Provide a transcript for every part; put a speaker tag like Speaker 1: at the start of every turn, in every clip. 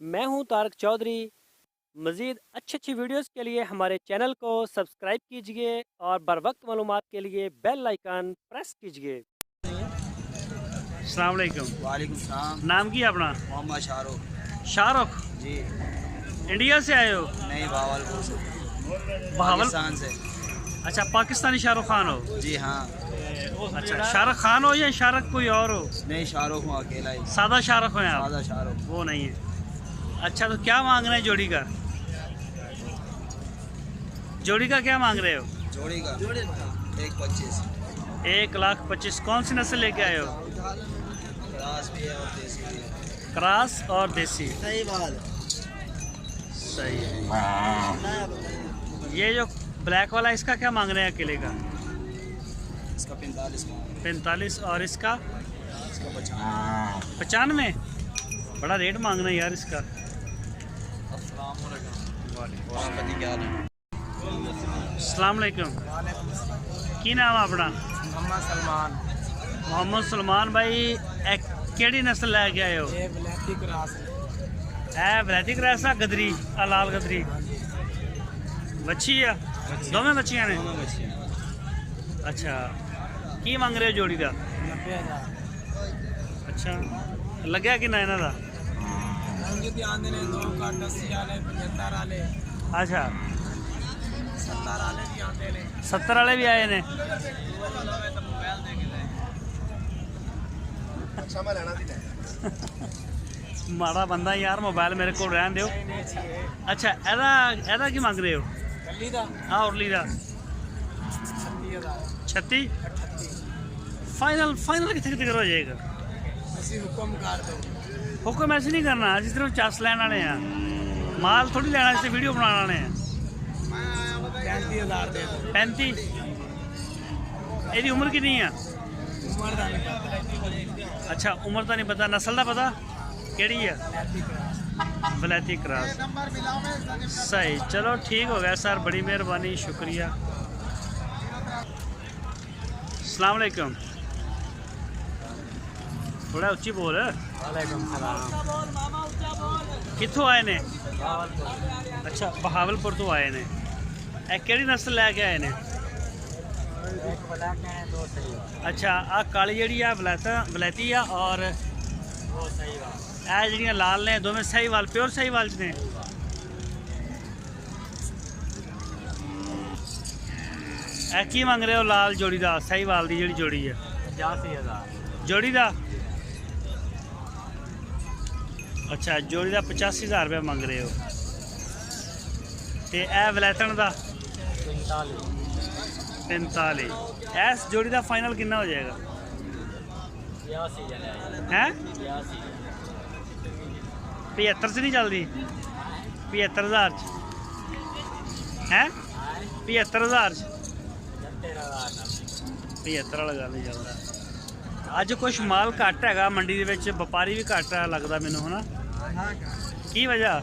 Speaker 1: मैं हूं तारक चौधरी। मज़ीद अच्छी वीडियोस के लिए हमारे चैनल को सब्सक्राइब कीजिए और बर वक्त मालूमात के लिए बेल आइकन प्रेस कीजिए। अस्सलाम वालेकुम।
Speaker 2: वालेकुम सलाम।
Speaker 1: नाम की अपना?
Speaker 2: मोहम्मद शाहरुख।
Speaker 1: शाहरुख
Speaker 2: जी।
Speaker 1: इंडिया से आए हो?
Speaker 2: नहीं, भावलपुर से।
Speaker 1: पाकिस्तान
Speaker 2: से।
Speaker 1: अच्छा, पाकिस्तानी शाहरुख खान हो?
Speaker 2: जी हाँ।
Speaker 1: अच्छा, शाहरुख खान हो या शाहरुख कोई और हो?
Speaker 2: नहीं, शाहरुख हूँ, अकेला ही।
Speaker 1: सादा शाहरुख हो आप?
Speaker 2: सादा शाहरुख।
Speaker 1: वो नहीं है। अच्छा, तो क्या मांग रहे हैं जोड़ी का? जोड़ी का क्या मांग रहे हो?
Speaker 2: जोड़ी का 1,25,000।
Speaker 1: 1,25,000। कौन सी नस्ल लेके आए हो?
Speaker 2: क्रास भी है और देसी भी है।
Speaker 1: क्रास और देसी।
Speaker 2: सही बात।
Speaker 1: सही है। ये जो ब्लैक वाला, इसका क्या मांग रहे हैं अकेले का?
Speaker 2: इसका 45 का।
Speaker 1: 45। और इसका?
Speaker 2: इसका
Speaker 1: 95। बड़ा रेट मांग रहे हैं यार इसका। अस्सलाम वालेकुम। की नाम है अपना?
Speaker 2: मोहम्मद सलमान।
Speaker 1: मोहम्मद सलमान भाई, केड़ी नस्ल लैके आए हो?
Speaker 2: ये ब्लैकी क्रास
Speaker 1: है वलैती क्रास आ गदरी आ लाल गदरी बच्ची है? दोवें बच्चियां ने? अच्छा, की मंग रहे हो जोड़ी का?
Speaker 2: 90,000।
Speaker 1: अच्छा, लग्या किन्ना इन्हां दा? अच्छा, 70 वाले भी आए ने। माड़ा बंदा यार, मोबाइल मेरे को रहन दो। अच्छा, एदा की मंग रहे हो? हाँ, उरली दा 36। फाइनल कितने कितने हो जाएगा? हुक्म ऐसे नहीं करना, अस सिर्फ चस लैन वाले हैं, माल थोड़ी लेना, इसे वीडियो बनाने वाले हैं। 35। ਇਹਦੀ उम्र कितनी है? अच्छा, उम्र तो नहीं पता, नस्ल का पता केड़ी है? वलैती क्रास। सही, चलो ठीक हो गया सर, बड़ी मेहरबानी, शुक्रिया। अस्सलाम वालेकुम। थोड़ा उच्ची बोल।
Speaker 2: वालेकुम सलाम।
Speaker 1: कित्थों आए ने? अच्छा, बहावलपुर तो आए ने। केड़ी नस्ल लैके आए ने? अच्छा, आ काली जी वलैती आ, और जी लाल ने, दोवें सहीवाल, प्योर सहीवाल ने। की मंग रहे हो लाल जोड़ी का? सहीवाल की जी जोड़ी है
Speaker 2: 85,000
Speaker 1: जोड़ी का। अच्छा, जोड़ी का 85,000 रुपया मंग रहे हो। तो यह वलैतन का 45। इस जोड़ी का फाइनल कितना हो जाएगा? हैं 75 से नहीं चलती? 75,000 है? 75,000 75 वाला गल नहीं चलता। अज कुछ माल घट है मंडी के विच, व्यापारी भी घट है लगता मैनू, है ना? की वजह?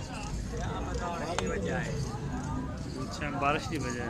Speaker 1: अच्छा, बारिश की वजह।